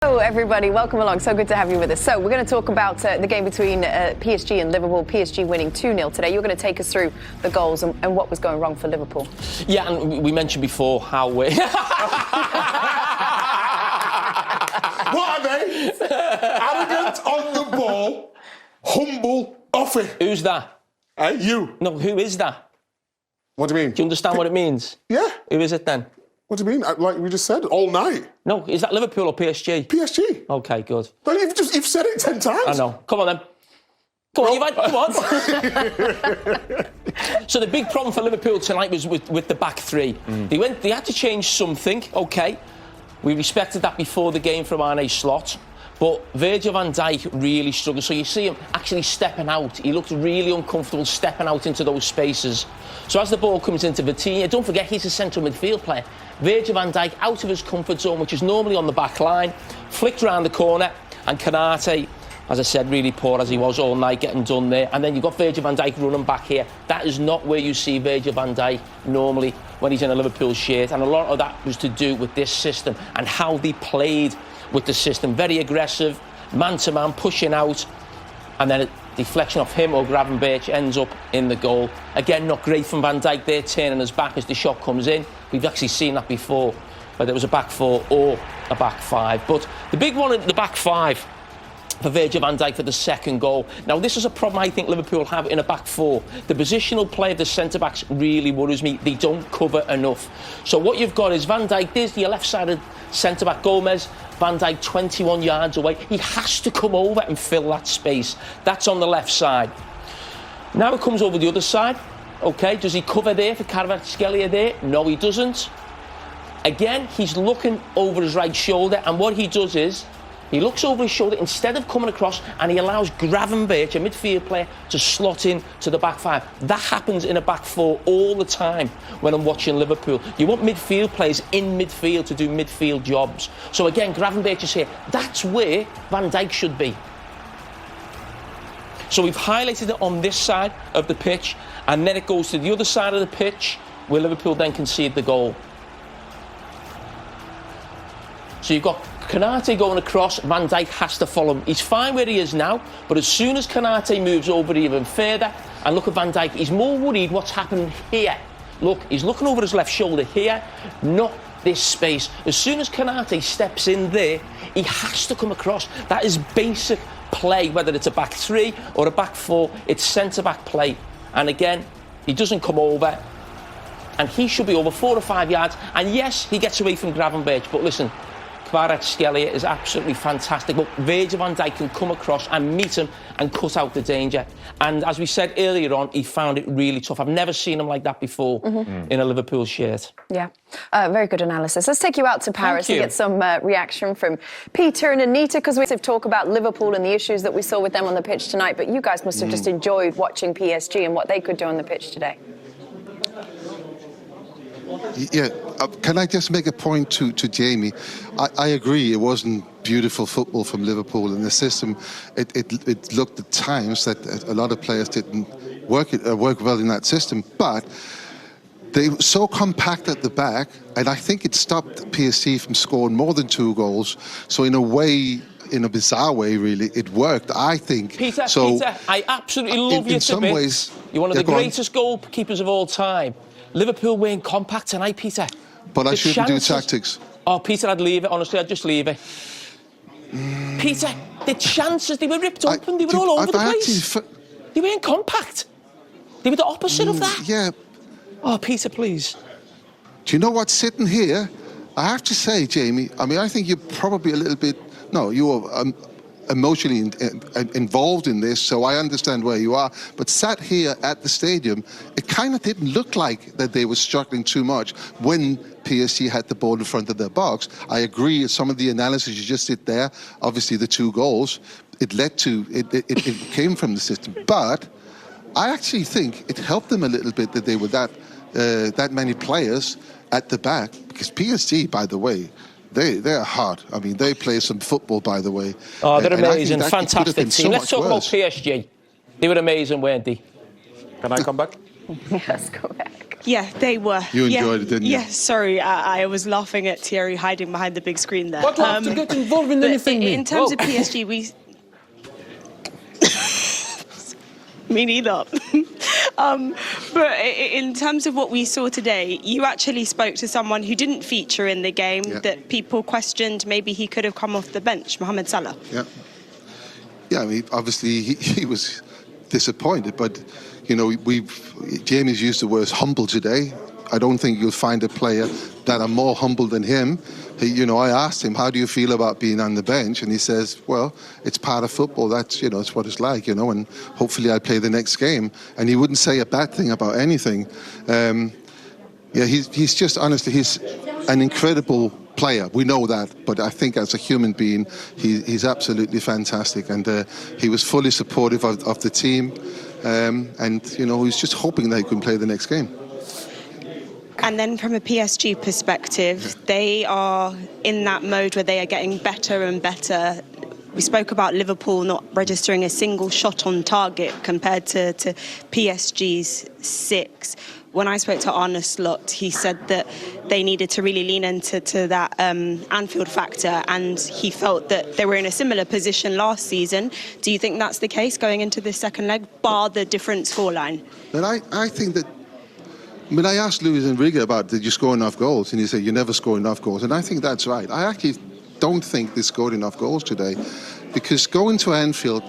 Hello everybody, welcome along. So good to have you with us. So we're going to talk about the game between PSG and Liverpool. PSG winning 2-0 today. You're going to take us through the goals and what was going wrong for Liverpool. Yeah, and we mentioned before how we... What are they? Arrogant on the ball, humble off it. Who's that? Hey, you. No, who is that? What do you mean? Do you understand what it means? Yeah. Who is it then? What do you mean? Like we just said, all night. No, is that Liverpool or PSG? PSG. Okay, good. But you've said it 10 times. I know. Come on then. Come on, come on. So the big problem for Liverpool tonight was with the back three. They had to change something, okay. We respected that before the game from Arne's slot. But Virgil van Dijk really struggled. So you see him actually stepping out. He looked really uncomfortable stepping out into those spaces. So as the ball comes into Vitinha, don't forget he's a central midfield player. Virgil van Dijk out of his comfort zone, which is normally on the back line, flicked round the corner, and Konate, as I said, really poor as he was all night, getting done there. And then you've got Virgil van Dijk running back here. That is not where you see Virgil van Dijk normally when he's in a Liverpool shirt. And a lot of that was to do with this system and how they played with the system. Very aggressive, man-to-man, pushing out, and then a deflection off him or Gravenberch ends up in the goal. Again, not great from Van Dijk there, turning his back as the shot comes in. We've actually seen that before, whether it was a back four or a back five. But the big one in the back five for Virgil van Dijk for the second goal. Now, this is a problem I think Liverpool have in a back four. The positional play of the centre-backs really worries me. They don't cover enough. So what you've got is Van Dijk, there's your left-sided centre-back, Gomez. Van Dijk 21 yards away. He has to come over and fill that space. That's on the left side. Now it comes over the other side. OK, does he cover there for Carragher there? No, he doesn't. Again, he's looking over his right shoulder, and what he does is he looks over his shoulder instead of coming across, and he allows Gravenberch, a midfield player, to slot in to the back five. That happens in a back four all the time when I'm watching Liverpool. You want midfield players in midfield to do midfield jobs. So again, Gravenberch is here. That's where Van Dijk should be. So we've highlighted it on this side of the pitch, and then it goes to the other side of the pitch where Liverpool then concede the goal. So you've got Konate going across, Van Dijk has to follow him. He's fine where he is now, but as soon as Konate moves over even further, and look at Van Dijk, he's more worried what's happening here. Look, he's looking over his left shoulder here, not this space. As soon as Konate steps in there, he has to come across. That is basic play, whether it's a back three or a back four, it's centre-back play. And again, he doesn't come over, and he should be over 4 or 5 yards. And yes, he gets away from Gravenberch, but listen, Kvaratskhelia is absolutely fantastic, but Virgil van Dijk can come across and meet him and cut out the danger. And as we said earlier on, he found it really tough. I've never seen him like that before in a Liverpool shirt. Yeah, very good analysis. Let's take you out to Paris and get some reaction from Peter and Anita, because we have talk about Liverpool and the issues that we saw with them on the pitch tonight, but you guys must have just enjoyed watching PSG and what they could do on the pitch today. Yeah, can I just make a point to Jamie? I agree, it wasn't beautiful football from Liverpool, and the system, it looked at times that a lot of players didn't work well in that system, but they were so compact at the back, and I think it stopped PSG from scoring more than 2 goals. So in a way, in a bizarre way, really, it worked, I think. Peter, I absolutely love you to bits. You're one of the greatest goalkeepers of all time. Liverpool weren't compact tonight, Peter. But I shouldn't do tactics. Oh, Peter, I'd leave it. Honestly, I'd just leave it. Peter, the chances, they were ripped open. They were all over the place. They weren't compact. They were the opposite of that. Yeah. Oh, Peter, please. Do you know what's sitting here? I have to say, Jamie, I mean, I think you're probably a little bit... No, you're emotionally involved in this, so I understand where you are. But sat here at the stadium, it kind of didn't look like that they were struggling too much when PSG had the ball in front of their box. I agree with some of the analysis you just did there. Obviously, the 2 goals, it led to... It came from the system. But I actually think it helped them a little bit that they were that many players at the back, because PSG, by the way, they're hard. I mean, they play some football, by the way. Oh, they're amazing. Fantastic team. Let's talk about PSG. They were amazing, weren't they? Can I come back? Yes, go back. Yeah, they were. You enjoyed it, didn't you? Yeah, sorry, I was laughing at Thierry hiding behind the big screen there. I'd love to get involved in anything. In terms of PSG, me neither. But in terms of what we saw today, you actually spoke to someone who didn't feature in the game that people questioned maybe he could have come off the bench, Mohamed Salah. Yeah, I mean, obviously he was disappointed, but, you know, Jamie's used the word humble today. I don't think you'll find a player that are more humble than him. I asked him, how do you feel about being on the bench? And he says, well, it's part of football. That's, it's what it's like, and hopefully I'll play the next game. And he wouldn't say a bad thing about anything. He's just, honestly, he's an incredible player. We know that. But I think as a human being, he's absolutely fantastic. And he was fully supportive of the team. And, he's just hoping that he can play the next game. And then from a PSG perspective, they are in that mode where they are getting better and better. We spoke about Liverpool not registering a single shot on target compared to PSG's 6. When I spoke to Arne Slot, he said that they needed to really lean into that Anfield factor, and he felt that they were in a similar position last season. Do you think that's the case going into this second leg, bar the different scoreline? But I think that, I asked Luis Enrique about, did you score enough goals? And he said, you never score enough goals. And I think that's right. I actually don't think they scored enough goals today. Because going to Anfield,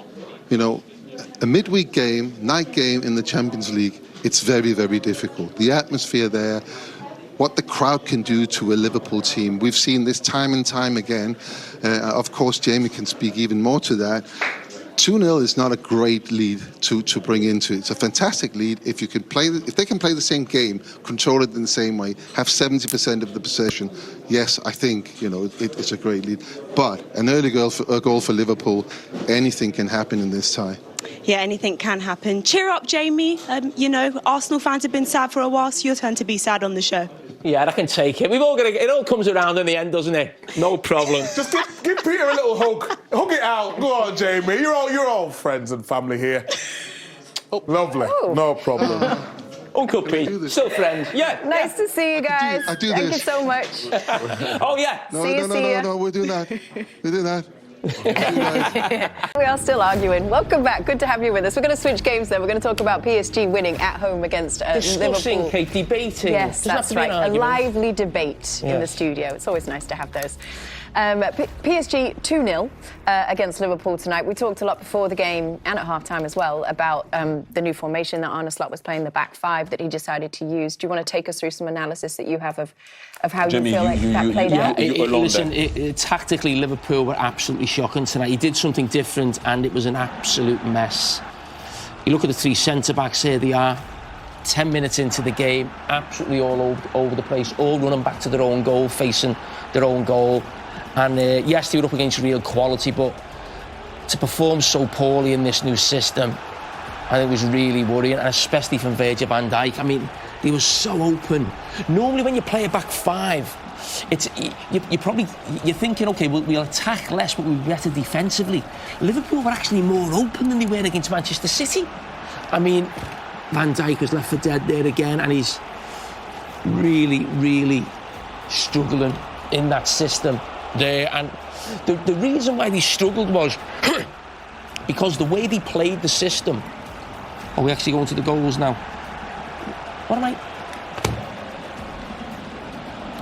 a midweek game, night game in the Champions League, it's very, very difficult. The atmosphere there, what the crowd can do to a Liverpool team. We've seen this time and time again. Of course, Jamie can speak even more to that. 2-0 is not a great lead to bring into it. It's a fantastic lead if they can play the same game, control it in the same way, have 70% of the possession. Yes, I think it's a great lead. But an early goal for Liverpool, anything can happen in this tie. Yeah, anything can happen. Cheer up, Jamie. Arsenal fans have been sad for a while, so your turn to be sad on the show. Yeah, I can take it. We've all got to. It all comes around in the end, doesn't it? No problem. Just give Peter a little hug. Hug it out. Go on, Jamie. You're all friends and family here. Oh, lovely. Oh. No problem. Uncle Pete, still friends. Yeah. Nice to see you guys. I do Thank this. you so much. Oh yeah. No, we're doing that. We're doing that. We are still arguing. Welcome back. Good to have you with us. We're going to switch games then. We're going to talk about PSG winning at home against Liverpool. Kate, debating. Yes, that's right. A lively debate in the studio. It's always nice to have those. PSG 2-0 against Liverpool tonight. We talked a lot before the game and at half-time as well about the new formation that Arne Slot was playing, the back five that he decided to use. Do you want to take us through some analysis that you have of how Jimmy, you feel like that played out? Listen, tactically, Liverpool were absolutely shocking tonight. He did something different and it was an absolute mess. You look at the three centre-backs, here they are. 10 minutes into the game, absolutely all over the place, all running back to their own goal, facing their own goal. And yes, they were up against real quality, but to perform so poorly in this new system, I think it was really worrying, and especially from Virgil van Dijk. I mean, he was so open. Normally, when you play a back five, you're thinking, okay, we'll attack less, but we'll be better defensively. Liverpool were actually more open than they were against Manchester City. I mean, Van Dijk was left for dead there again, and he's really, really struggling in that system there. And the reason why they struggled was because the way they played the system. Are we actually going to the goals now? What am I?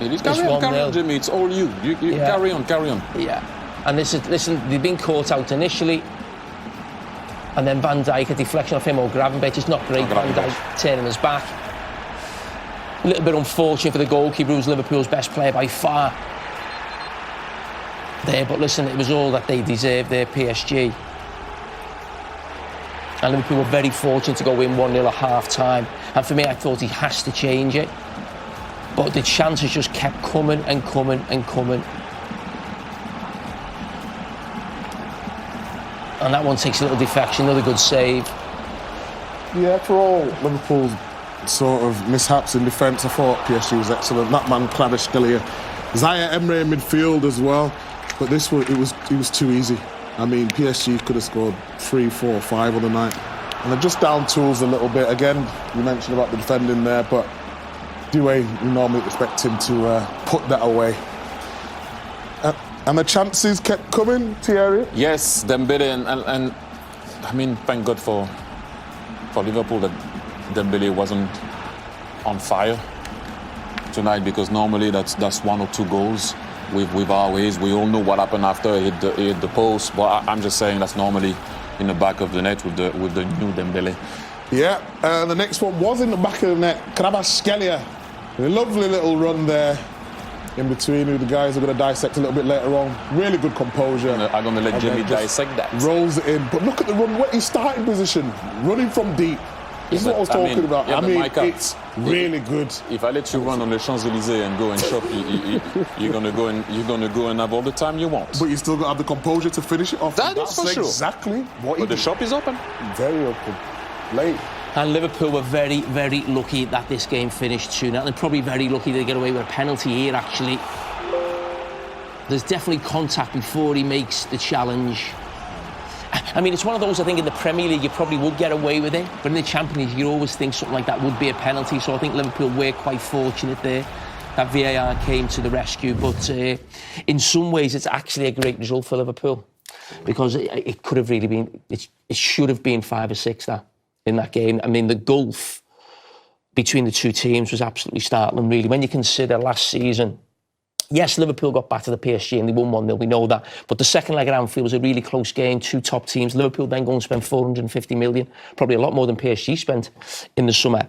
It is carry on, Jimmy. It's all you. You carry on. Yeah. And listen, they've been caught out initially. And then Van Dijk, a deflection off him or Gravenberch. It's not great. Van Dijk turning his back. A little bit unfortunate for the goalkeeper, who's Liverpool's best player by far. There, but listen, it was all that they deserved there, PSG. And Liverpool were very fortunate to go win 1-0 at half-time. And for me, I thought he has to change it. But the chances just kept coming and coming and coming. And that one takes a little deflection, another good save. Yeah, for all Liverpool's sort of mishaps in defence, I thought PSG was excellent. That man, Kvaratskhelia, Zaire Emery in midfield as well. But it was too easy. I mean, PSG could have scored 3, 4, 5 on the night. And they're just down tools a little bit. Again, you mentioned about the defending there, but the way you normally expect him to put that away. And the chances kept coming, Thierry? Yes, Dembele and I mean, thank God for Liverpool that Dembele wasn't on fire tonight, because normally that's 1 or 2 goals with our ways. We all know what happened after he hit the post, but I'm just saying that's normally in the back of the net with the new Dembele. Yeah, the next one was in the back of the net. Kvaratskhelia, a lovely little run there in between, who the guys are going to dissect a little bit later on. Really good composure. I'm going to let Jimmy dissect that. Rolls it in. But look at the run, what his starting position, running from deep. This is what I was talking about. Yeah, I mean, it's really good. If I let you run on the Champs-Élysées and go and shop, you're gonna go and have all the time you want. But you still got to have the composure to finish it off. That's for sure. Exactly what. But the shop is open. Very open. Late. And Liverpool were very, very lucky that this game finished 2-0. They're probably very lucky they get away with a penalty here, actually. There's definitely contact before he makes the challenge. I mean, it's one of those, I think, in the Premier League, you probably would get away with it. But in the Champions League, you always think something like that would be a penalty. So I think Liverpool were quite fortunate there that VAR came to the rescue. But in some ways, it's actually a great result for Liverpool, because it could have really been, it should have been 5 or 6 that in that game. I mean, the gulf between the two teams was absolutely startling, really. When you consider last season, yes, Liverpool got back to the PSG and they won 1-0, we know that. But the second leg at Anfield was a really close game, 2 top teams. Liverpool then go and spend 450 million, probably a lot more than PSG spent in the summer.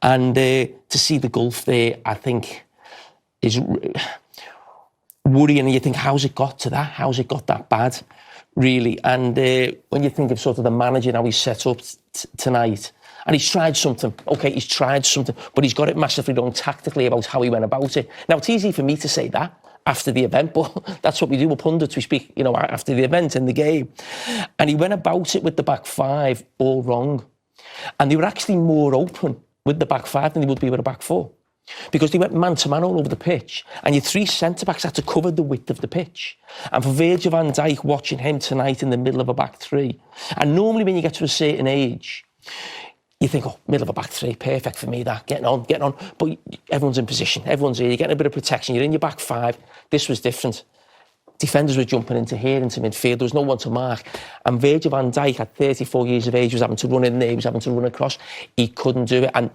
And to see the gulf there, I think, is worrying. And you think, how's it got to that? How's it got that bad, really? And when you think of sort of the manager, how he's set up tonight, and he's tried something. OK, he's tried something, but he's got it massively wrong tactically about how he went about it. Now, it's easy for me to say that after the event, but that's what we do. We're pundits. We speak, you know, after the event in the game. And he went about it with the back 5 all wrong. And they were actually more open with the back 5 than they would be with a back 4. Because they went man-to-man all over the pitch, and your 3 centre-backs had to cover the width of the pitch. And for Virgil van Dijk, watching him tonight in the middle of a back 3, and normally when you get to a certain age, you think, oh, middle of a back 3, perfect for me, that, getting on. But everyone's in position, everyone's here, you're getting a bit of protection, you're in your back 5. This was different. Defenders were jumping into midfield, there was no one to mark. And Virgil van Dijk, at 34 years of age, was having to run in there, he was having to run across. He couldn't do it. And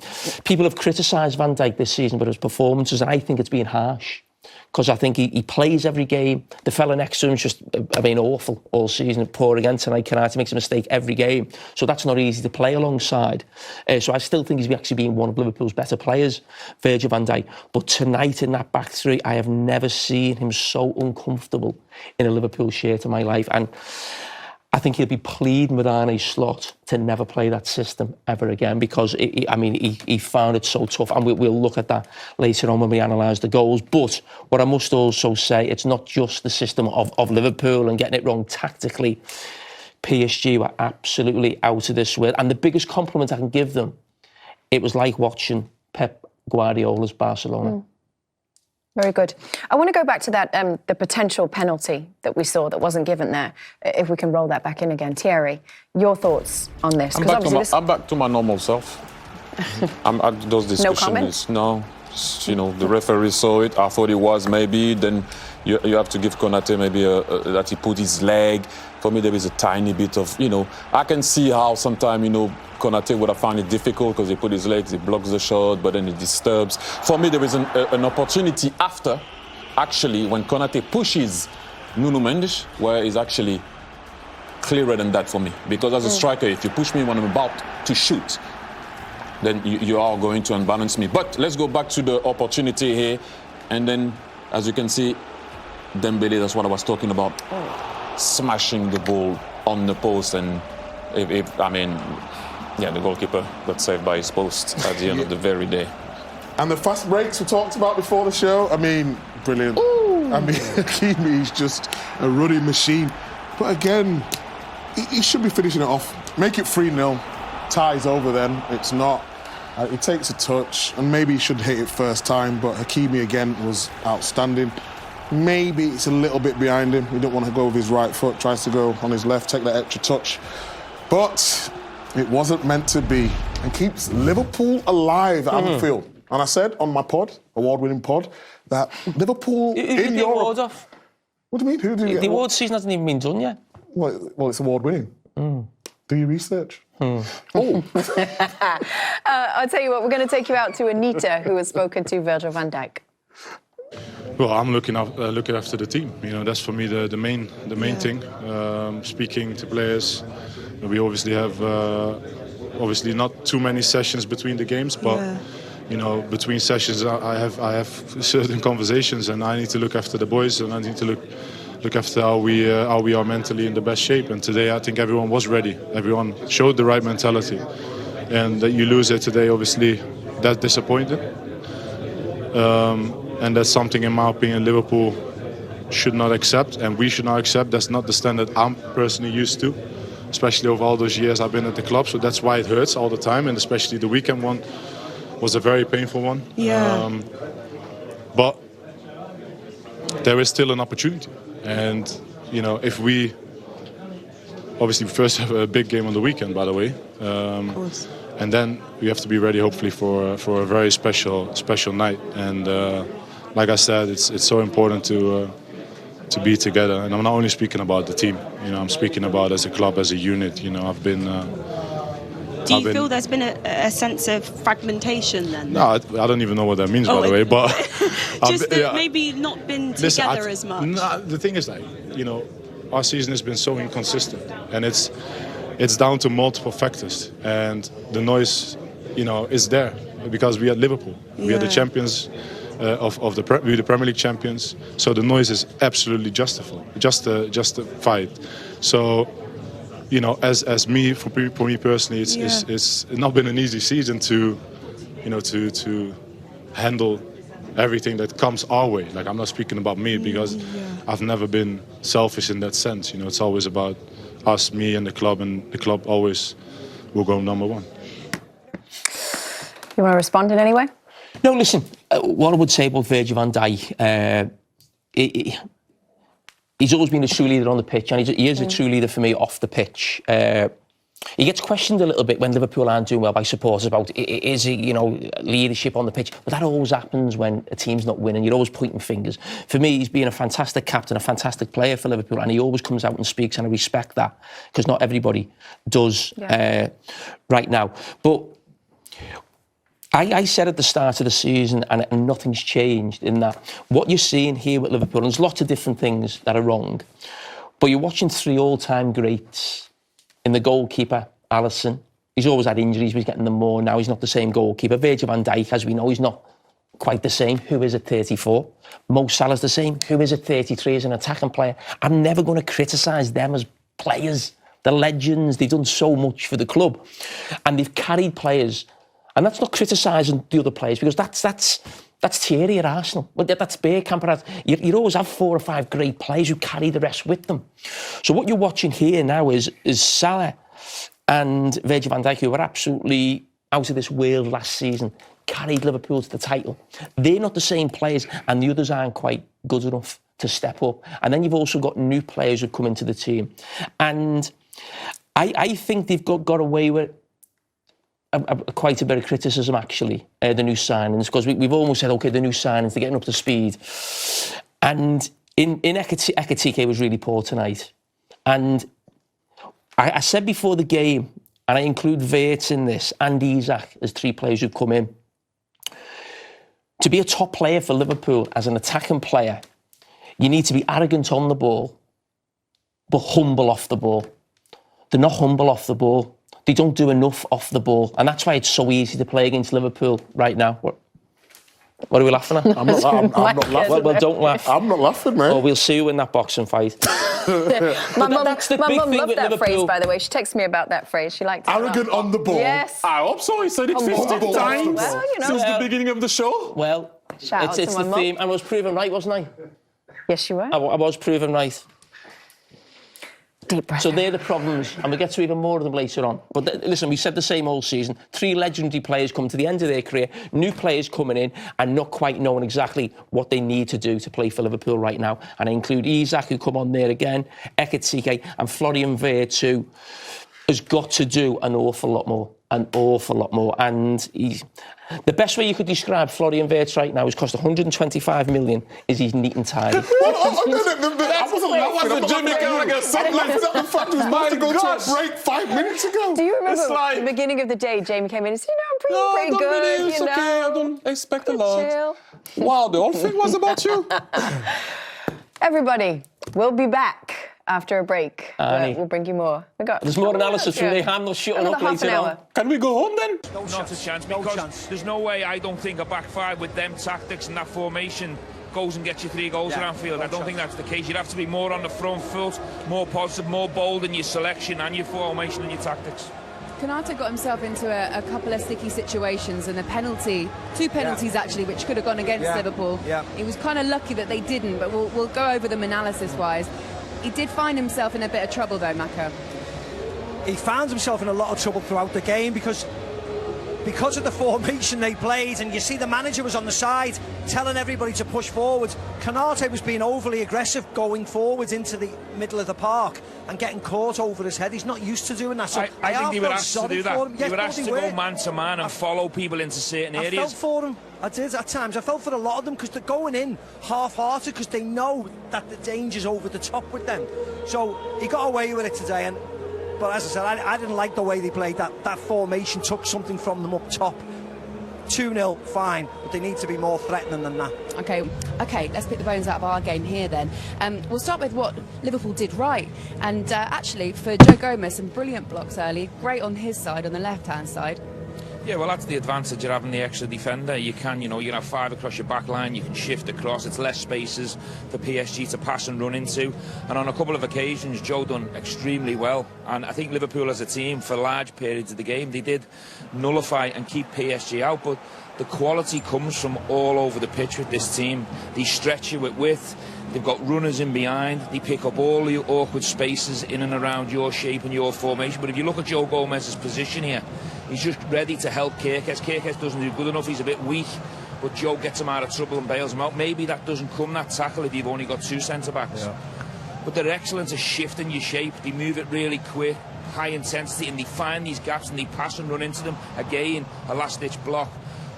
people have criticised Van Dijk this season for his performances, and I think it's been harsh. Because I think he plays every game. The fella next to him is just, I mean, awful all season. Poor again tonight. Canati makes a mistake every game. So that's not easy to play alongside. So I still think he's actually been one of Liverpool's better players, Virgil van Dijk. But tonight in that back 3, I have never seen him so uncomfortable in a Liverpool shirt in my life. And I think he'll be pleading with Arne's slot to never play that system ever again, because he found it so tough, and we'll look at that later on when we analyse the goals. But what I must also say, it's not just the system of Liverpool and getting it wrong tactically. PSG were absolutely out of this world, and the biggest compliment I can give them, it was like watching Pep Guardiola's Barcelona. Very good. I want to go back to that, the potential penalty that we saw that wasn't given there, if we can roll that back in again. Thierry, your thoughts on this? I'm back to my normal self. I'm at those discussions. No, you know, the referee saw it. I thought it was maybe. Then you have to give Konate maybe that he put his leg. For me, there is a tiny bit of, you know, I can see how sometimes, you know, Konate would have found it difficult because he put his legs, he blocks the shot, but then it disturbs. For me, there is an opportunity after, actually, when Konate pushes Nuno Mendes, where he's actually clearer than that for me. Because as a striker, if you push me when I'm about to shoot, then you are going to unbalance me. But let's go back to the opportunity here. And then, as you can see, Dembele, that's what I was talking about. Smashing the ball on the post, and the goalkeeper got saved by his post at the end of the very day. And the fast breaks we talked about before the show, I mean, brilliant. Ooh. I mean, Hakimi is just a running machine. But again, he should be finishing it off. Make it 3-0. Ties over then. It's not. He takes a touch, and maybe he should hit it first time, but Hakimi again was outstanding. Maybe it's a little bit behind him. He don't want to go with his right foot, tries to go on his left, take that extra touch. But it wasn't meant to be, and keeps Liverpool alive at Anfield. And I said on my award-winning pod, that Liverpool in the Europe... award off? What do you mean? Who did you get? The award season hasn't even been done yet. Well, it's award-winning. Do your research. I'll tell you what, we're going to take you out to Anita, who has spoken to Virgil van Dijk. Well, I'm looking after the team. You know, that's for me the main thing. Speaking to players, we obviously have obviously not too many sessions between the games, but you know, between sessions I have certain conversations, and I need to look after the boys, and I need to look after how we are mentally in the best shape. And today I think everyone was ready. Everyone showed the right mentality, and that you lose it today, obviously, that's disappointing. And that's something, in my opinion, Liverpool should not accept, and we should not accept. That's not the standard I'm personally used to, especially over all those years I've been at the club. So that's why it hurts all the time, and especially the weekend one was a very painful one. Yeah. But there is still an opportunity, and you know, if we obviously first have a big game on the weekend, by the way. Of course. And then we have to be ready, hopefully, for a very special night. And like I said, it's so important to be together. And I'm not only speaking about the team. You know, I'm speaking about as a club, as a unit. You know, I've been. Do you feel there's been a sense of fragmentation then? No, I don't even know what that means, by the way. But just maybe not been together as much. No, the thing is that, you know, our season has been so inconsistent, and it's down to multiple factors, and the noise, you know, is there because we are Liverpool. We are the champions we're the Premier League champions. So the noise is absolutely justified. So, you know, as me, for me personally, it's not been an easy season to handle everything that comes our way. Like, I'm not speaking about me because I've never been selfish in that sense. You know, it's always about us, me, and the club always will go number one. You want to respond in any way? No, listen, what I would say about Virgil van Dijk, he's always been a true leader on the pitch, and he is a true leader for me off the pitch. He gets questioned a little bit when Liverpool aren't doing well by supporters about, is he, you know, leadership on the pitch? But that always happens when a team's not winning. You're always pointing fingers. For me, he's been a fantastic captain, a fantastic player for Liverpool, and he always comes out and speaks, and I respect that, because not everybody does right now. But I said at the start of the season, and nothing's changed in that, what you're seeing here with Liverpool, and there's lots of different things that are wrong, but you're watching three all-time greats. In the goalkeeper, Alisson, he's always had injuries, but he's getting them more now. He's not the same goalkeeper. Virgil van Dijk, as we know, he's not quite the same. Who is at 34? Mo Salah's the same. Who is at 33 as an attacking player? I'm never going to criticise them as players. They're legends. They've done so much for the club. And they've carried players. And that's not criticising the other players, because that's Thierry at Arsenal. That's Bergkamp. You always have 4 or 5 great players who carry the rest with them. So what you're watching here now is Salah and Virgil van Dijk, who were absolutely out of this world last season, carried Liverpool to the title. They're not the same players, and the others aren't quite good enough to step up. And then you've also got new players who've come into the team. And I think they've got away with quite a bit of criticism, actually, the new signings, because we've almost said, OK, the new signings, they're getting up to speed. And in Ekitike was really poor tonight. And I said before the game, and I include Wirtz in this, and Isak as 3 players who've come in, to be a top player for Liverpool as an attacking player, you need to be arrogant on the ball, but humble off the ball. They're not humble off the ball. They don't do enough off the ball. And that's why it's so easy to play against Liverpool right now. What are we laughing at? I'm not laughing. Well, don't laugh. I'm not laughing, man. Oh, we'll see you in that boxing fight. My mum loved that phrase, by the way. She texted me about that phrase. She liked it. Arrogant on the ball. Yes. I hope so. He said it 50 times well, you know. since the beginning of the show. Well, it's the theme. I was proven right, wasn't I? Yes, you were. I was proven right. Deep breath. So they're the problems, and we'll get to even more of them later on. But listen, we said the same all season. 3 legendary players come to the end of their career, new players coming in and not quite knowing exactly what they need to do to play for Liverpool right now. And I include Isak, who come on there again, Ekitike, and Florian Wirtz, who has got to do an awful lot more. an awful lot more. And the best way you could describe Florian Wirtz right now is cost 125 million. Is he's neat and tidy? I wasn't laughing at Jimmy Carragher. I'm laughing at the fact he was about to go to a break 5 minutes ago. Do you remember at the beginning of the day, Jamie came in and said, I'm pretty good. Really, it's okay. I don't expect a lot. Chill. Wow, the whole thing was about you. Everybody, we'll be back after a break. We'll bring you more. There's more analysis from me. I'm not shutting up later on. Can we go home then? Not a chance, because there's no way I don't think a back five with them tactics and that formation goes and gets you 3 goals at Anfield. I don't think that's the case. You'd have to be more on the front foot, more positive, more bold in your selection and your formation and your tactics. Konate got himself into a couple of sticky situations, and a penalty, 2 penalties actually, which could have gone against Liverpool. He was kind of lucky that they didn't, but we'll go over them analysis-wise. He did find himself in a bit of trouble though, Mako. He found himself in a lot of trouble throughout the game because of the formation they played, and you see the manager was on the side telling everybody to push forward. Konate was being overly aggressive going forwards into the middle of the park and getting caught over his head. He's not used to doing that. So I think he were asked to do that. He were asked to go man-to-man and follow people into certain areas. I felt for him. I did at times. I felt for a lot of them because they're going in half-hearted because they know that the danger's over the top with them. So he got away with it today. But as I said, I didn't like the way they played. That formation took something from them up top. 2-0, fine, but they need to be more threatening than that. Okay, let's pick the bones out of our game here then. We'll start with what Liverpool did right. And actually, for Joe Gomez, some brilliant blocks early. Great on his side, on the left-hand side. Yeah, well, that's the advantage of having the extra defender. You can have 5 across your back line, you can shift across, it's less spaces for PSG to pass and run into. And on a couple of occasions, Joe done extremely well. And I think Liverpool as a team, for large periods of the game, they did nullify and keep PSG out. But the quality comes from all over the pitch with this team. They stretch you with width. They've got runners in behind. They pick up all the awkward spaces in and around your shape and your formation. But if you look at Joe Gomez's position here, he's just ready to help Kerkez. Kerkez doesn't do good enough. He's a bit weak. But Joe gets him out of trouble and bails him out. Maybe that doesn't come, that tackle, if you've only got 2 centre-backs. Yeah. But they're excellent at shifting your shape. They move it really quick, high intensity, and they find these gaps and they pass and run into them. Again, a last-ditch block.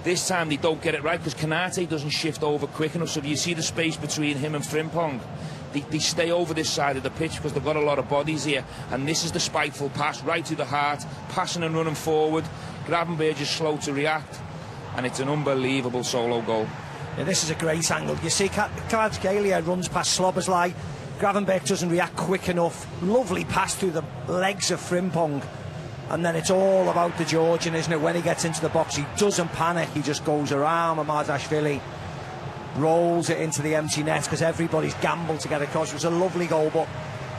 This time they don't get it right because Konate doesn't shift over quick enough. So if you see the space between him and Frimpong, they stay over this side of the pitch because they've got a lot of bodies here. And this is the spiteful pass right to the heart, passing and running forward. Gravenberch is slow to react, and it's an unbelievable solo goal. Yeah, this is a great angle. You see Kvaratskhelia runs past Szoboszlai. Gravenberch doesn't react quick enough. Lovely pass through the legs of Frimpong. And then it's all about the Georgian, isn't it? When he gets into the box, he doesn't panic. He just goes around Mamardashvili, rolls it into the empty net because everybody's gambled to get across. It was a lovely goal, but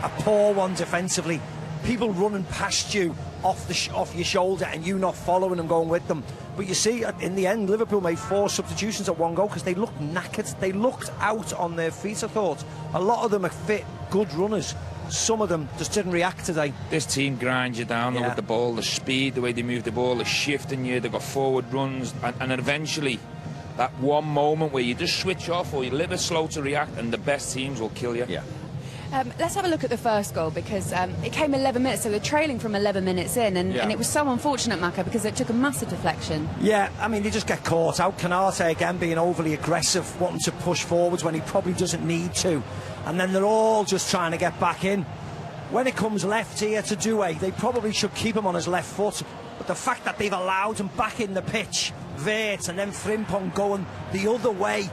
a poor one defensively. People running past you off your shoulder and you not following them, going with them. But you see, in the end, Liverpool made 4 substitutions at 1 goal because they looked knackered. They looked out on their feet, I thought. A lot of them are fit, good runners. Some of them just didn't react today. This team grinds you down with the ball, the speed, the way they move the ball, the shifting you, they've got forward runs, and eventually that one moment where you just switch off or you're a little bit slow to react and the best teams will kill you. Yeah. Let's have a look at the first goal because it came 11 minutes, so they're trailing from 11 minutes in, and it was so unfortunate, Maka, because it took a massive deflection. Yeah, I mean, they just get caught out. Konate again being overly aggressive, wanting to push forwards when he probably doesn't need to. And then they're all just trying to get back in. When it comes left here to Doué, they probably should keep him on his left foot. But the fact that they've allowed him back in the pitch, Wirtz and then Frimpong going the other way,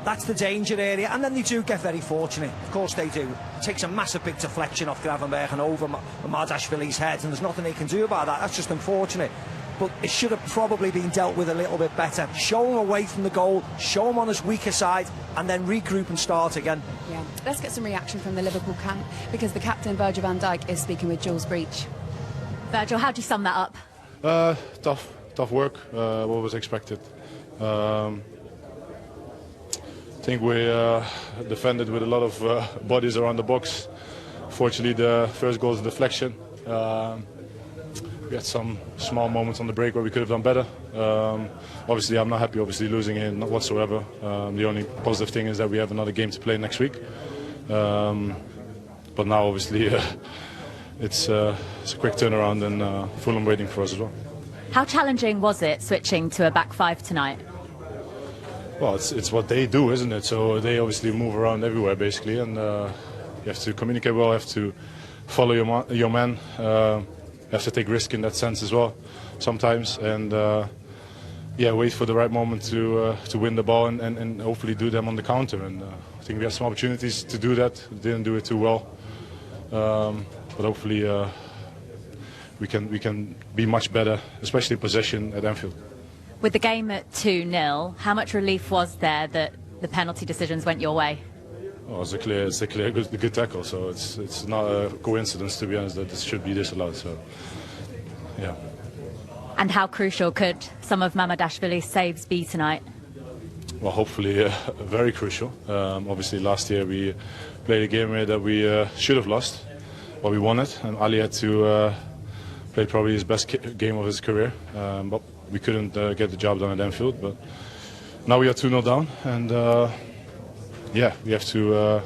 that's the danger area. And then they do get very fortunate. Of course they do. It takes a massive big deflection off Gravenberch and over Mamardashvili's head, and there's nothing they can do about that. That's just unfortunate. But it should have probably been dealt with a little bit better. Show him away from the goal, show him on his weaker side, and then regroup and start again. Yeah, let's get some reaction from the Liverpool camp, because the captain, Virgil van Dijk, is speaking with Jules Breach. Virgil, how do you sum that up? Tough work, what was expected. I think we defended with a lot of bodies around the box. Fortunately, the first goal is a deflection. We had some small moments on the break where we could have done better. Obviously, I'm not happy, losing it, not whatsoever. The only positive thing is that we have another game to play next week. But now, obviously, it's a quick turnaround, and Fulham waiting for us as well. How challenging was it switching to a back five tonight? Well, it's what they do, isn't it? So they obviously move around everywhere, basically, and you have to communicate well, you have to follow your man, you have to take risk in that sense as well, sometimes, and wait for the right moment to win the ball and hopefully do them on the counter. And I think we had some opportunities to do that. We didn't do it too well, but hopefully we can be much better, especially in possession at Anfield. With the game at 2-0, how much relief was there that the penalty decisions went your way? Well, it's a clear good tackle, so it's not a coincidence, to be honest, that this should be disallowed. So, yeah. And how crucial could some of Mamardashvili's saves be tonight? Well, hopefully very crucial. Obviously, last year we played a game that we should have lost, but we won it, and Ali had to play probably his best game of his career. But we couldn't get the job done at Anfield, but now we are 2-0 down, and we have to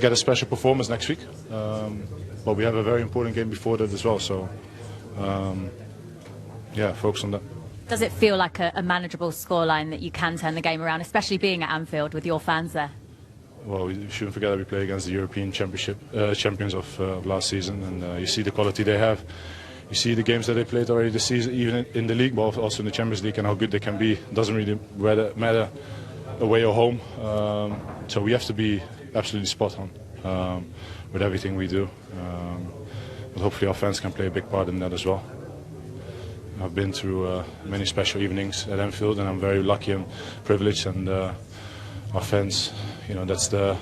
get a special performance next week. But we have a very important game before that as well, so focus on that. Does it feel like a manageable scoreline that you can turn the game around, especially being at Anfield with your fans there? Well, we shouldn't forget that we play against the European Championship champions of last season, and you see the quality they have. You see the games that they played already this season, even in the league, but also in the Champions League, and how good they can be. It doesn't really matter away or home. So we have to be absolutely spot on with everything we do. But hopefully our fans can play a big part in that as well. I've been through many special evenings at Anfield, and I'm very lucky and privileged. And our fans, that's the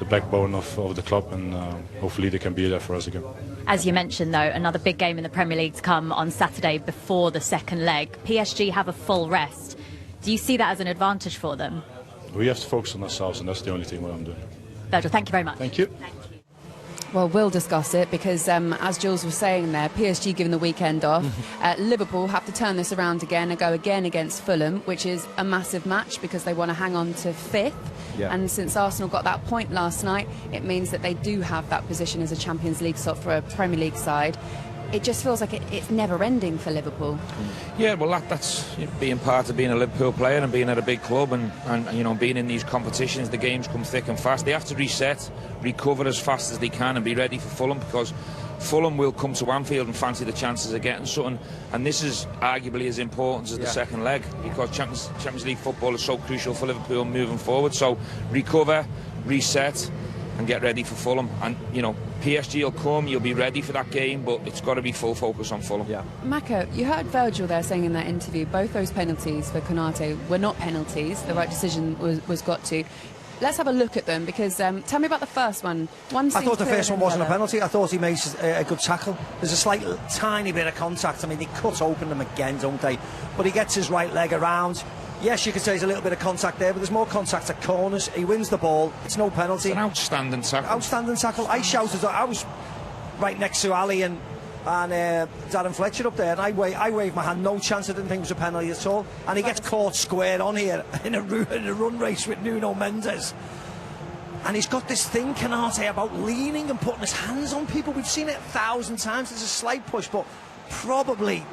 backbone of the club, and hopefully they can be there for us again. As you mentioned, though, another big game in the Premier League to come on Saturday before the second leg. PSG have a full rest. Do you see that as an advantage for them? We have to focus on ourselves, and that's the only thing what I'm doing. Virgil, thank you very much. Thank you. Well, we'll discuss it because, as Jules was saying there, PSG given the weekend off. Liverpool have to turn this around again and go again against Fulham, which is a massive match because they want to hang on to 5th. Yeah. And since Arsenal got that point last night, it means that they do have that position as a Champions League slot for a Premier League side. It just feels like it's never ending for Liverpool. Yeah, well, that's being part of being a Liverpool player and being at a big club and being in these competitions. The games come thick and fast. They have to reset, recover as fast as they can and be ready for Fulham, because Fulham will come to Anfield and fancy the chances of getting something, and this is arguably as important as the second leg, because Champions League football is so crucial for Liverpool moving forward. So recover, reset and get ready for Fulham, and PSG will come, you'll be ready for that game, but it's got to be full focus on Fulham. Yeah. Maka, you heard Virgil there saying in that interview both those penalties for Konate were not penalties. The right decision was got to. Let's have a look at them, because tell me about the first one. I thought the first one wasn't a penalty. I thought he made a good tackle. There's a slight, tiny bit of contact. I mean, they cut open them again, don't they? But he gets his right leg around. Yes, you could say there's a little bit of contact there, but there's more contact at corners. He wins the ball. It's no penalty. It's an outstanding tackle. Outstanding tackle. I shouted. I was right next to Ali and Darren Fletcher up there, and I waved my hand. No chance. I didn't think it was a penalty at all. And he gets caught square on here in a run race with Nuno Mendes. And he's got this thing, Konate, about leaning and putting his hands on people. We've seen it 1,000 times. There's a slight push, but probably...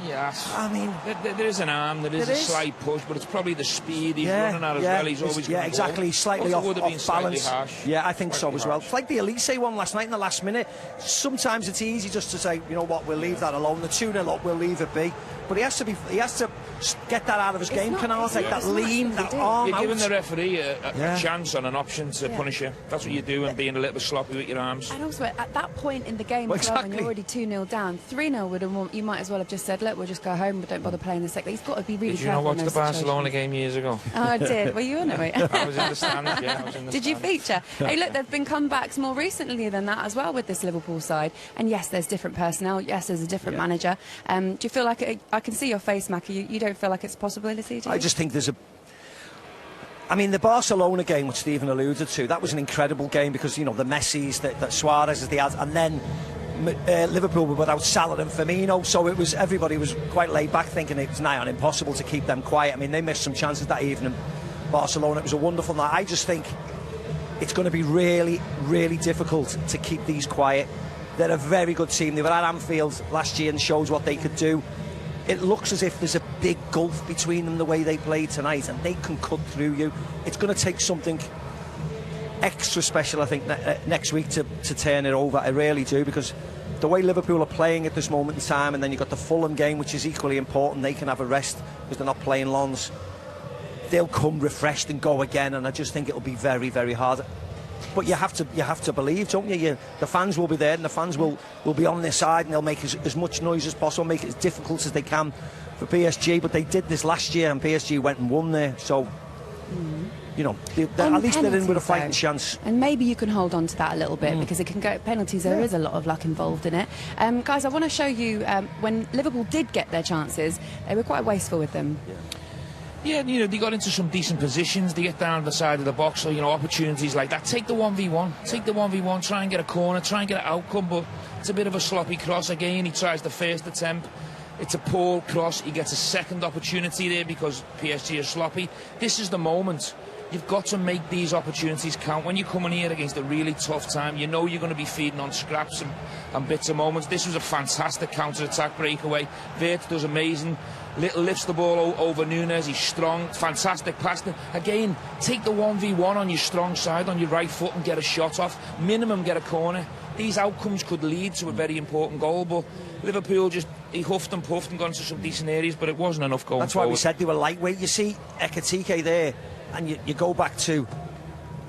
Yes. I mean... There is an arm, there is a slight push, but it's probably the speed he's running at as well. He's always going exactly. Slightly off balance. Harsh. Yeah, I think so as well. It's like the Elise one last night in the last minute. Sometimes it's easy just to say, you know what, we'll leave that alone. The 2-0 up, we'll leave it be. But he has to get that out of his game. Konate, that lean, that arm You're out. giving the referee a chance and an option to punish you. That's what you do, and being a little bit sloppy with your arms. And also, at that point in the game, when you're already 2-0 down, 3-0 you might as well have just said, look, we'll just go home, but don't bother playing the second. He's got to be really careful. Did you not watch the Barcelona game years ago? Oh, I did. Were you in it, mate? I was in the stands, yeah. I was in the Did you feature? Hey, look, there've been comebacks more recently than that as well with this Liverpool side. And yes, there's different personnel. Yes, there's a different manager. Do you feel like I can see your face, Macca. You don't feel like it's a possibility, do you? I just think there's I mean, the Barcelona game, which Stephen alluded to, that was an incredible game because, the Messis, that Suarez, the and then Liverpool were without Salah and Firmino, so everybody was quite laid back, thinking it was nigh on impossible to keep them quiet. I mean, they missed some chances that evening. Barcelona, it was a wonderful night. I just think it's going to be really, really difficult to keep these quiet They're a very good team. They were at Anfield last year and showed what they could do. It looks as if there's a big gulf between them the way they played tonight, and they can cut through you. It's going to take something extra special, I think, next week to turn it over. I really do, because the way Liverpool are playing at this moment in time, and then you've got the Fulham game, which is equally important. They can have a rest because they're not playing Lens. They'll come refreshed and go again, and I just think it'll be very, very hard. But you have to believe, don't you? The fans will be there, and the fans will be on their side, and they'll make as much noise as possible, make it as difficult as they can for PSG. But they did this last year, and PSG went and won there. So, you know, at least they're in with a fighting chance. And maybe you can hold on to that a little bit, because it can go penalties. There is a lot of luck involved in it. Guys, I want to show you when Liverpool did get their chances, they were quite wasteful with them. Yeah, you know, they got into some decent positions. They get down the side of the box, so, you know, opportunities like that. Take the 1v1. Take the 1v1, try and get a corner, try and get an outcome, but it's a bit of a sloppy cross again. He tries the first attempt. It's a poor cross. He gets a second opportunity there because PSG is sloppy. This is the moment. You've got to make these opportunities count. When you're coming here against a really tough time, you know you're going to be feeding on scraps and bits of moments. This was a fantastic counter-attack breakaway. Vert does amazing. Little lifts the ball over Nunes. He's strong. Fantastic pass. Again, take the 1v1 on your strong side, on your right foot, and get a shot off. Minimum, get a corner. These outcomes could lead to a very important goal, but Liverpool he huffed and puffed and got into some decent areas, but it wasn't enough going forward. That's why we said they were lightweight. You see Ekitike there, and you go back to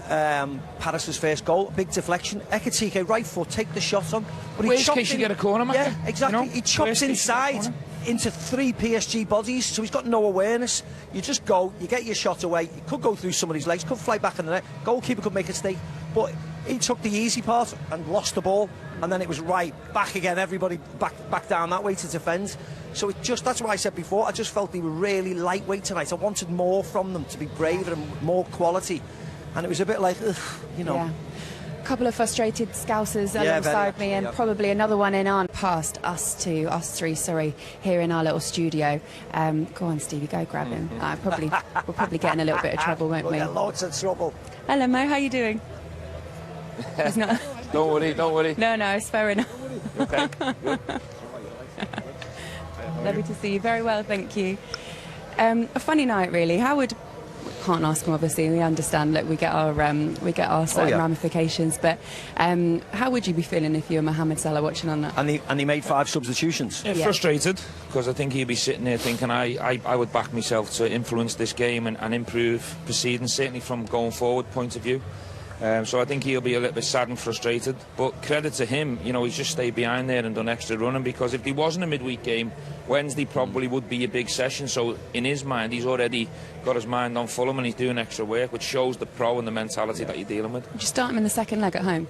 Paris's first goal, big deflection. Ekitike, right foot, take the shot on. But Worst case you get a corner, Matt. Yeah, exactly. You know, he chops inside into 3 PSG bodies, so he's got no awareness. You just go, you get your shot away. You could go through somebody's legs, could fly back in the net. Goalkeeper could make a mistake, but he took the easy part and lost the ball, and then it was right back again. Everybody back down that way to defend. So that's why I said before, I just felt they were really lightweight tonight. I wanted more from them, to be braver and more quality, and it was a bit like, ugh, you know. Yeah. Couple of frustrated Scousers alongside me, and probably another one in Arne past us three, here in our little studio. Go on, Stevie, go grab him. We'll probably get in a little bit of trouble, won't we? Lots of trouble. Hello, Mo, how you doing? He's not. Don't worry. No, it's fair enough. Okay, good. Lovely to see you. Very well, thank you. A funny night, really. Can't ask him, obviously. We understand that we get our certain ramifications, but how would you be feeling if you were Mohamed Salah watching on that? And he made 5 substitutions. Yeah, frustrated, because I think he'd be sitting there thinking I would back myself to influence this game and improve proceedings, certainly from going forward point of view. So I think he'll be a little bit sad and frustrated, but credit to him, you know, he's just stayed behind there and done extra running, because if there wasn't a midweek game, Wednesday probably would be a big session. So in his mind, he's already got his mind on Fulham, and he's doing extra work, which shows the pro and the mentality that you're dealing with. Would you start him in the second leg at home?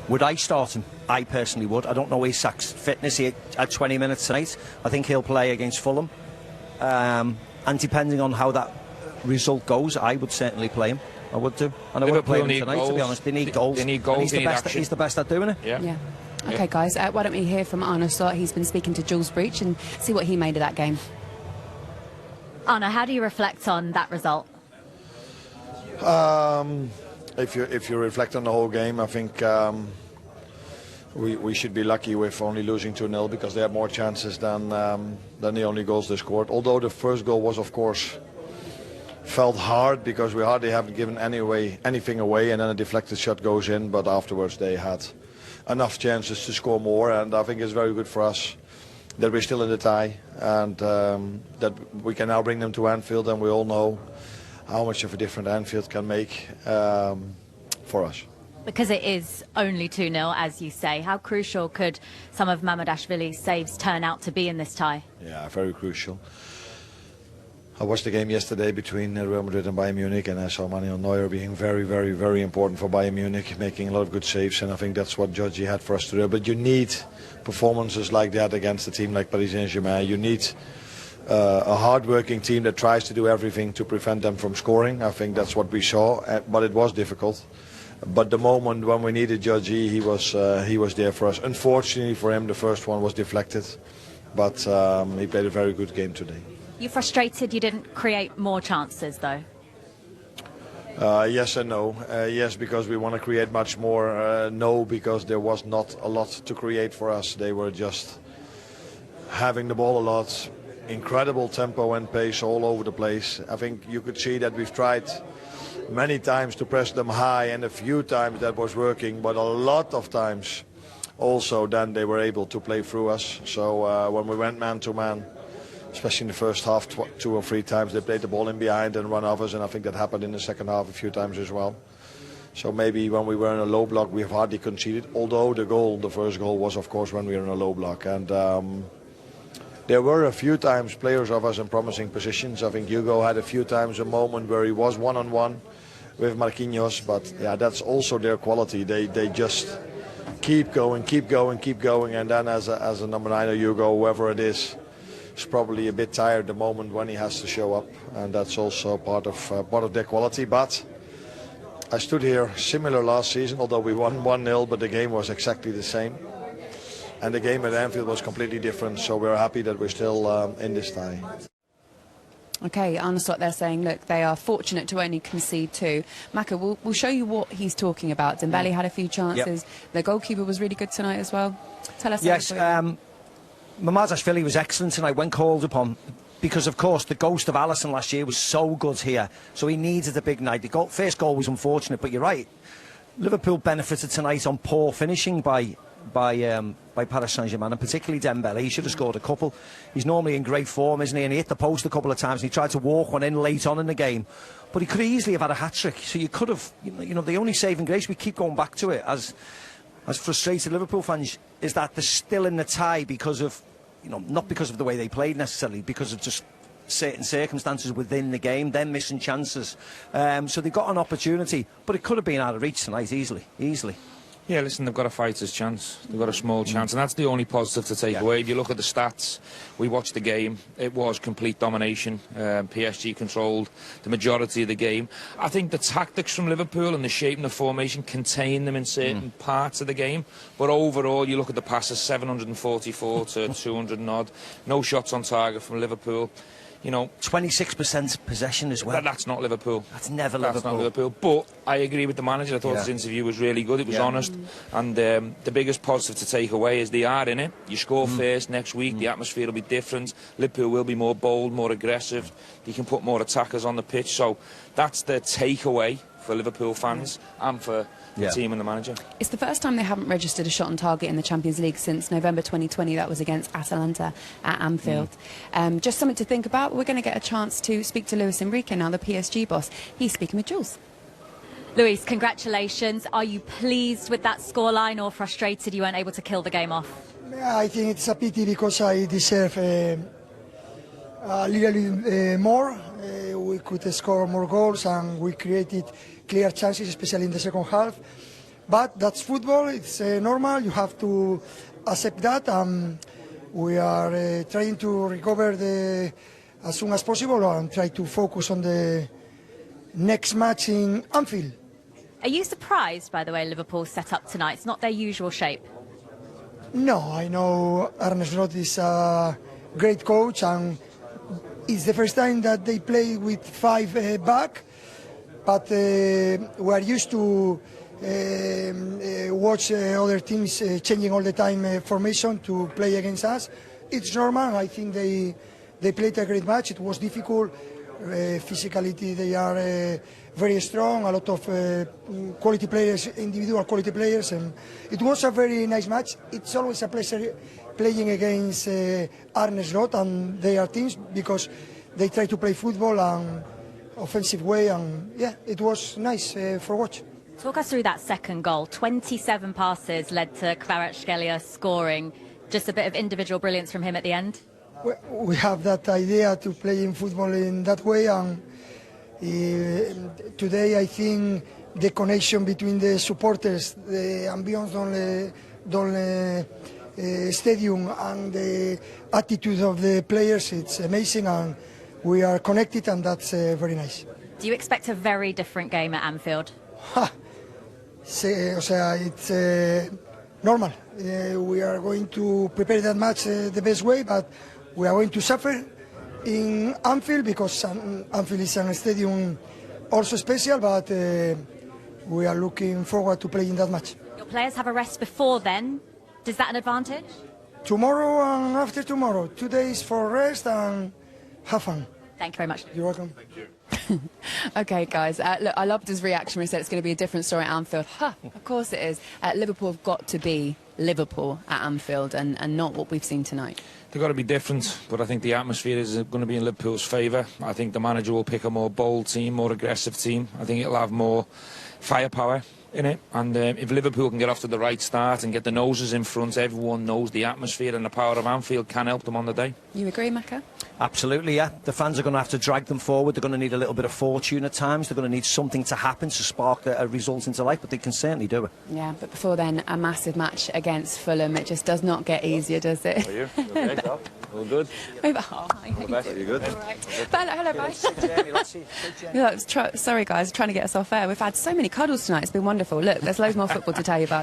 Would I start him? I personally would. I don't know Isak's fitness. He had 20 minutes tonight. I think he'll play against Fulham, and depending on how that result goes, I would certainly play him. I would do. And I would play him tonight, goals. To be honest. They need goals. They need goals. He's the best at doing it. Yeah. Okay, guys, why don't we hear from Arne Slot? He's been speaking to Jules Breach and see what he made of that game. Arne, how do you reflect on that result? If you reflect on the whole game, I think we should be lucky with only losing 2-0, because they had more chances than the only goals they scored. Although the first goal was, of course, felt hard, because we hardly haven't given anything away, and then a deflected shot goes in, but afterwards they had enough chances to score more, and I think it's very good for us that we're still in the tie, and that we can now bring them to Anfield, and we all know how much of a difference Anfield can make for us. Because it is only 2-0, as you say, how crucial could some of Mamardashvili's saves turn out to be in this tie? Yeah, very crucial. I watched the game yesterday between Real Madrid and Bayern Munich, and I saw Manuel Neuer being very, very, very important for Bayern Munich, making a lot of good saves, and I think that's what Georgie had for us to do. But you need performances like that against a team like Paris Saint-Germain. You need a hard-working team that tries to do everything to prevent them from scoring. I think that's what we saw, but it was difficult. But the moment when we needed Georgie, he was there for us. Unfortunately for him, the first one was deflected, but he played a very good game today. You frustrated you didn't create more chances, though? Yes and no. Yes, because we want to create much more. No, because there was not a lot to create for us. They were just having the ball a lot, incredible tempo and pace all over the place. I think you could see that we've tried many times to press them high, and a few times that was working, but a lot of times also then they were able to play through us. So when we went man to man, especially in the first half, 2 or 3 times they played the ball in behind and run off us, and I think that happened in the second half a few times as well. So maybe when we were in a low block we have hardly conceded, although the first goal was of course when we were in a low block. And there were a few times players of us in promising positions. I think Hugo had a few times a moment where he was one-on-one with Marquinhos, but yeah, that's also their quality. They just keep going, and then as a number 9 or Hugo, whoever it is probably a bit tired the moment when he has to show up, and that's also part of their quality. But I stood here similar last season, although we won 1-0, but the game was exactly the same, and the game at Anfield was completely different. So we're happy that we're still in this tie. Okay, Arne there saying, look, they are fortunate to only concede 2. Maka, we'll show you what he's talking about. Dembele had a few chances. Yep. The goalkeeper was really good tonight as well. Tell us. Yes, Mamardashvili was excellent tonight when called upon, because of course the ghost of Alisson last year was so good here, so he needed a big night. The first goal was unfortunate, but you're right, Liverpool benefited tonight on poor finishing by Paris Saint-Germain, and particularly Dembele. He should have scored a couple. He's normally in great form, isn't he? And he hit the post a couple of times, and he tried to walk one in late on in the game, but he could easily have had a hat-trick. So you could have, you know, the only saving grace, we keep going back to it as frustrated Liverpool fans, is that they're still in the tie because of, you know, not because of the way they played necessarily, because of just certain circumstances within the game, them missing chances. So they got an opportunity, but it could have been out of reach tonight easily. Yeah, listen, they've got a fighter's chance. They've got a small chance, and that's the only positive to take away. If you look at the stats, we watched the game. It was complete domination. PSG controlled the majority of the game. I think the tactics from Liverpool and the shape and the formation contain them in certain parts of the game. But overall, you look at the passes, 744 to 200 and odd. No shots on target from Liverpool. You know, 26% possession as well. That's not Liverpool. That's never Liverpool. That's not Liverpool. But I agree with the manager. I thought his interview was really good. It was honest. And the biggest positive to take away is they are in it. You score first next week. The atmosphere will be different. Liverpool will be more bold, more aggressive. You can put more attackers on the pitch. So that's the takeaway for Liverpool fans and for the team and the manager. It's the first time they haven't registered a shot on target in the Champions League since November 2020. That was against Atalanta at Anfield. Just something to think about. We're going to get a chance to speak to Luis Enrique now, the PSG boss. He's speaking with Jules. Luis, congratulations. Are you pleased with that scoreline or frustrated you weren't able to kill the game off? I think it's a pity because I deserve a little more. We could score more goals and we created clear chances, especially in the second half. But that's football, it's normal, you have to accept that. We are trying to recover as soon as possible and try to focus on the next match in Anfield. Are you surprised by the way Liverpool set up tonight? It's not their usual shape. No, I know Arne is a great coach and it's the first time that they play with 5 back, but we are used to watch other teams changing all the time formation to play against us. It's normal. I think they played a great match. It was difficult. Physicality, they are very strong. A lot of quality players, individual quality players, and it was a very nice match. It's always a pleasure playing against Arne Slot and their teams because they try to play football and offensive way, and yeah, it was nice for watch. Talk us through that second goal. 27 passes led to Kvaratskhelia scoring. Just a bit of individual brilliance from him at the end. We have that idea to play in football in that way, and today I think the connection between the supporters, the ambience dans le stadium and the attitude of the players, it's amazing, and we are connected, and that's very nice. Do you expect a very different game at Anfield? It's normal. We are going to prepare that match the best way, but we are going to suffer in Anfield because Anfield is a stadium also special, but we are looking forward to playing that match. Your players have a rest before then. Is that an advantage? Tomorrow and after tomorrow, 2 days for rest and have fun. Thank you very much. You're welcome. Thank you. OK, guys, look, I loved his reaction when he said it's going to be a different story at Anfield. Of course it is. Liverpool have got to be Liverpool at Anfield and not what we've seen tonight. They've got to be different, but I think the atmosphere is going to be in Liverpool's favour. I think the manager will pick a more bold team, more aggressive team. I think it'll have more firepower in it, and if Liverpool can get off to the right start and get the noses in front, everyone knows the atmosphere and the power of Anfield can help them on the day. You agree, Mecca? Absolutely, yeah. The fans are going to have to drag them forward. They're going to need a little bit of fortune at times. They're going to need something to happen to spark a result into life, but they can certainly do it. Yeah, but before then, a massive match against Fulham. It just does not get easier, does it? How are you? Okay, Sal? All good? Oh, hi. All the best. Are you good? All right. Hello, guys. Sorry, guys, trying to get us off air. We've had so many cuddles tonight. It's been wonderful. Look, there's loads more football to tell you about.